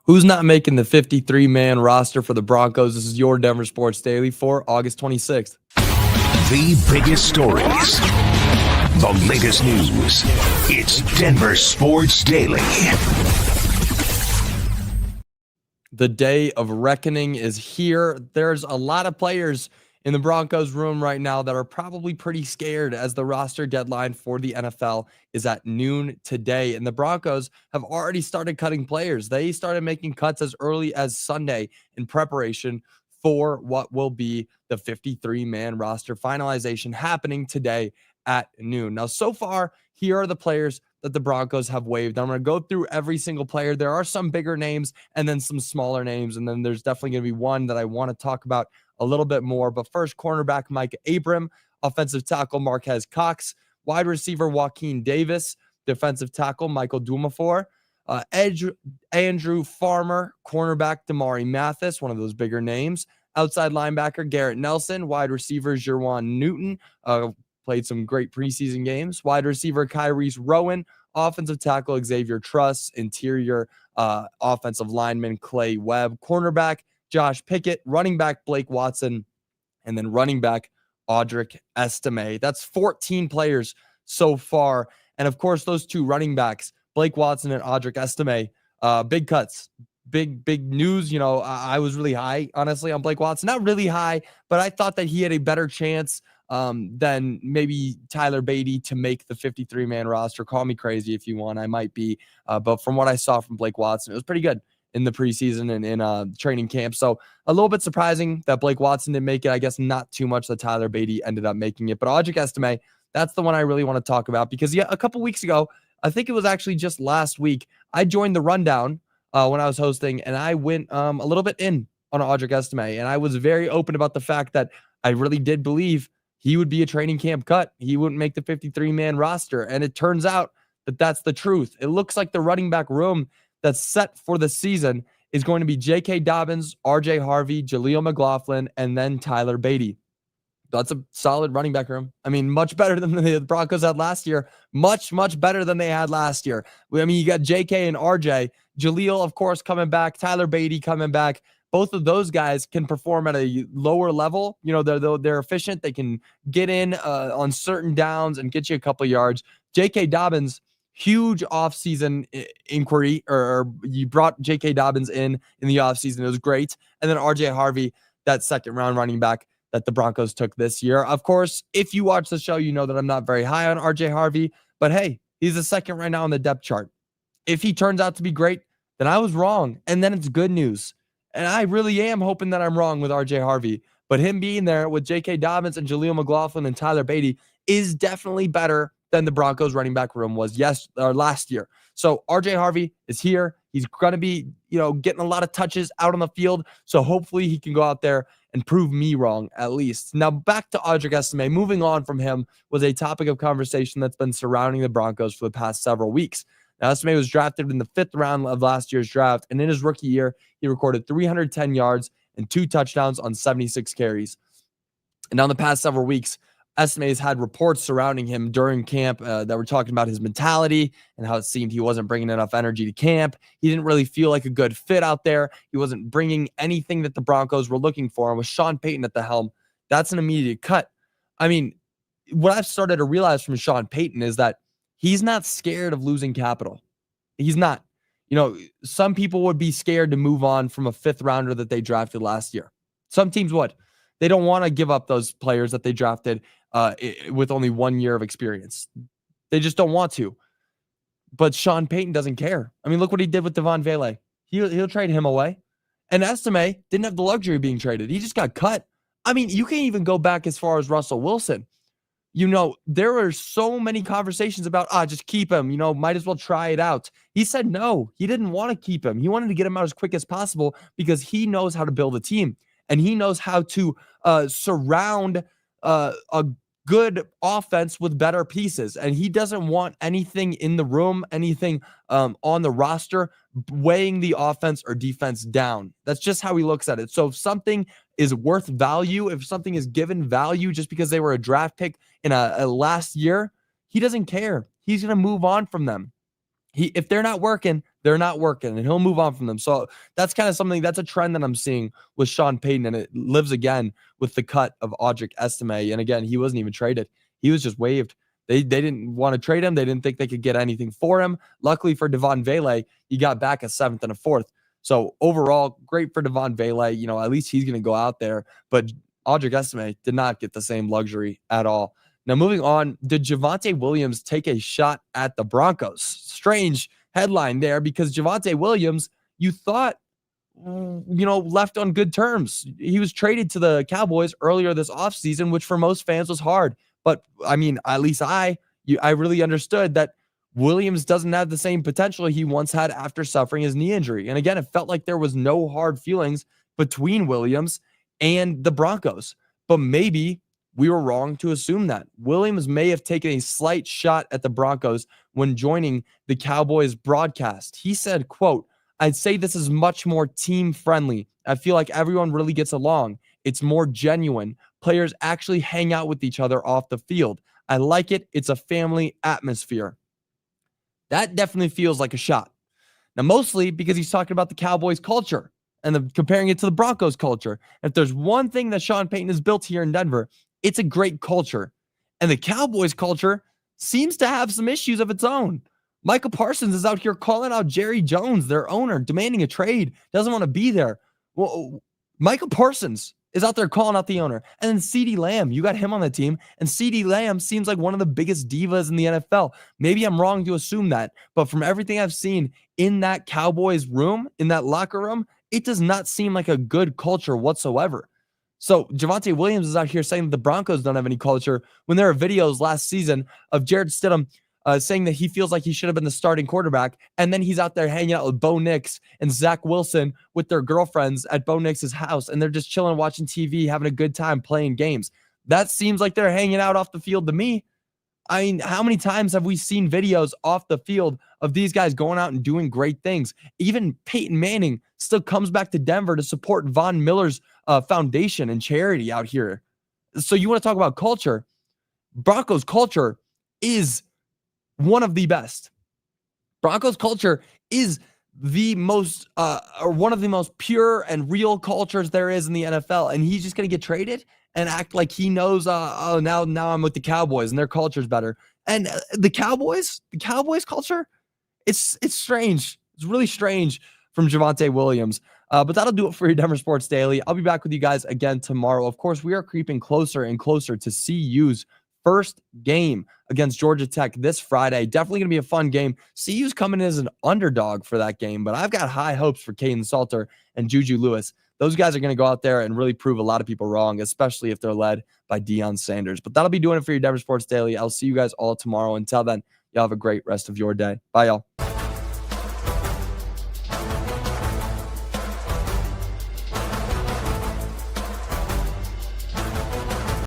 Who's not making the 53-man roster for the Broncos? This is your Denver Sports Daily for August 26th. The biggest stories, the latest news. It's Denver Sports Daily. The day of reckoning is here. There's a lot of players in the Broncos room right now that are probably pretty scared as the roster deadline for the NFL is at noon today. And the Broncos have already started cutting players. They started making cuts as early as Sunday in preparation for what will be the 53-man roster finalization happening today at noon. Now, so far, here are the players that the Broncos have waived. I'm going to go through every single player. There are some bigger names and then some smaller names. And then there's definitely going to be one that I want to talk about a little bit more. But first, cornerback Mike Abram, offensive tackle Marquez Cox, wide receiver Joaquin Davis, defensive tackle Michael Dumafor, edge Andrew Farmer, cornerback Damari Mathis, one of those bigger names, outside linebacker Garrett Nelson, wide receiver Jerwan Newton, played some great preseason games, wide receiver Kyrese Rowan, offensive tackle Xavier Truss, interior offensive lineman Clay Webb, cornerback Josh Pickett, running back Blake Watson, and then running back Audric Estime. That's 14 players so far. And of course, those two running backs, Blake Watson and Audric Estime, big cuts, big news. You know, I was really high, honestly, on Blake Watson. Not really high, but I thought that he had a better chance than maybe Tyler Beatty to make the 53-man roster. Call me crazy if you want. I might be. But from what I saw from Blake Watson, it was pretty good in the preseason and in training camp. So a little bit surprising that Blake Watson didn't make it. I guess not too much that Tyler Beatty ended up making it. But Audric Estime, that's the one I really want to talk about because a couple weeks ago, I think it was actually just last week, I joined the rundown when I was hosting, and I went a little bit in on Audric Estime. And I was very open about the fact that I really did believe he would be a training camp cut. He wouldn't make the 53-man roster. And it turns out that that's the truth. It looks like the running back room that's set for the season is going to be J.K. Dobbins, R.J. Harvey, Jaleel McLaughlin, and then Tyler Beatty. That's a solid running back room. I mean, much better than the Broncos had last year. Much better than they had last year. I mean, you got J.K. and R.J. Jaleel, of course, coming back. Tyler Beatty coming back. Both of those guys can perform at a lower level. You know, they're efficient. They can get in on certain downs and get you a couple yards. J.K. Dobbins, huge offseason inquiry, or you brought J.K. Dobbins in the offseason. It was great. And then R.J. Harvey, that second-round running back that the Broncos took this year. Of course, if you watch the show, you know that I'm not very high on R.J. Harvey. But hey, he's the second right now on the depth chart. If he turns out to be great, then I was wrong. And then it's good news. And I really am hoping that I'm wrong with R.J. Harvey. But him being there with J.K. Dobbins and Jaleel McLaughlin and Tyler Beatty is definitely better than the Broncos running back room was last year. So R.J. Harvey is here. He's going to be, getting a lot of touches out on the field. So hopefully he can go out there and prove me wrong at least. Now back to Audric Estime. Moving on from him was a topic of conversation that's been surrounding the Broncos for the past several weeks. Now, Estime was drafted in the 5th round of last year's draft, and in his rookie year, he recorded 310 yards and 2 touchdowns on 76 carries. And now in the past several weeks, Estime has had reports surrounding him during camp that were talking about his mentality and how it seemed he wasn't bringing enough energy to camp. He didn't really feel like a good fit out there. He wasn't bringing anything that the Broncos were looking for. And with Sean Payton at the helm, that's an immediate cut. I mean, what I've started to realize from Sean Payton is that he's not scared of losing capital. He's not. Some people would be scared to move on from a 5th rounder that they drafted last year. Some teams would. They don't want to give up those players that they drafted with only 1 year of experience. They just don't want to. But Sean Payton doesn't care. I mean, look what he did with Devon Vele. He'll trade him away. And Estime didn't have the luxury of being traded. He just got cut. I mean, you can even go back as far as Russell Wilson. There were so many conversations about, just keep him, might as well try it out. He said no, he didn't want to keep him. He wanted to get him out as quick as possible because he knows how to build a team and he knows how to surround a good offense with better pieces. And he doesn't want anything in the room, anything on the roster weighing the offense or defense down. That's just how he looks at it. So if something is worth value, if something is given value just because they were a draft pick in a last year, he doesn't care. He's going to move on from them. If they're not working, they're not working, and he'll move on from them. So that's kind of something, that's a trend that I'm seeing with Sean Payton, and it lives again with the cut of Audric Estime. And again, he wasn't even traded. He was just waived. They didn't want to trade him. They didn't think they could get anything for him. Luckily for Devon Vele, he got back a 7th and a 4th. So overall, great for Devon Vele. You know, at least he's going to go out there. But Audric Estime did not get the same luxury at all. Now, moving on, did Javonte Williams take a shot at the Broncos? Strange headline there, because Javonte Williams, you thought, left on good terms. He was traded to the Cowboys earlier this offseason, which for most fans was hard. But, I mean, at least I really understood that Williams doesn't have the same potential he once had after suffering his knee injury. And again, it felt like there was no hard feelings between Williams and the Broncos. But maybe we were wrong to assume that. Williams may have taken a slight shot at the Broncos when joining the Cowboys broadcast. He said, quote, "I'd say this is much more team friendly. I feel like everyone really gets along. It's more genuine. Players actually hang out with each other off the field. I like it. It's a family atmosphere." That definitely feels like a shot. Now, mostly because he's talking about the Cowboys culture and comparing it to the Broncos culture. If there's one thing that Sean Payton has built here in Denver, it's a great culture. And the Cowboys culture seems to have some issues of its own. Michael Parsons is out here calling out Jerry Jones, their owner, demanding a trade, doesn't want to be there. Well, Michael Parsons is out there calling out the owner. And then CeeDee Lamb, you got him on the team, and CeeDee Lamb seems like one of the biggest divas in the NFL. Maybe I'm wrong to assume that, but from everything I've seen in that Cowboys room, in that locker room, it does not seem like a good culture whatsoever. So Javonte Williams is out here saying that the Broncos don't have any culture when there are videos last season of Jared Stidham saying that he feels like he should have been the starting quarterback. And then he's out there hanging out with Bo Nix and Zach Wilson with their girlfriends at Bo Nix's house. And they're just chilling, watching TV, having a good time playing games. That seems like they're hanging out off the field to me. I mean, how many times have we seen videos off the field of these guys going out and doing great things? Even Peyton Manning still comes back to Denver to support Von Miller's foundation and charity out here. So you want to talk about culture? Broncos culture is one of the best. Broncos culture is the most, or one of the most pure and real cultures there is in the NFL. And he's just going to get traded and act like he knows, now I'm with the Cowboys and their culture's better. And the Cowboys culture, it's strange. It's really strange from Javonte Williams. But that'll do it for your Denver Sports Daily. I'll be back with you guys again tomorrow. Of course, we are creeping closer and closer to CU's first game against Georgia Tech this Friday. Definitely going to be a fun game. CU's coming in as an underdog for that game, but I've got high hopes for Caden Salter and Juju Lewis. Those guys are going to go out there and really prove a lot of people wrong, especially if they're led by Deion Sanders. But that'll be doing it for your Denver Sports Daily. I'll see you guys all tomorrow. Until then, y'all have a great rest of your day. Bye, y'all.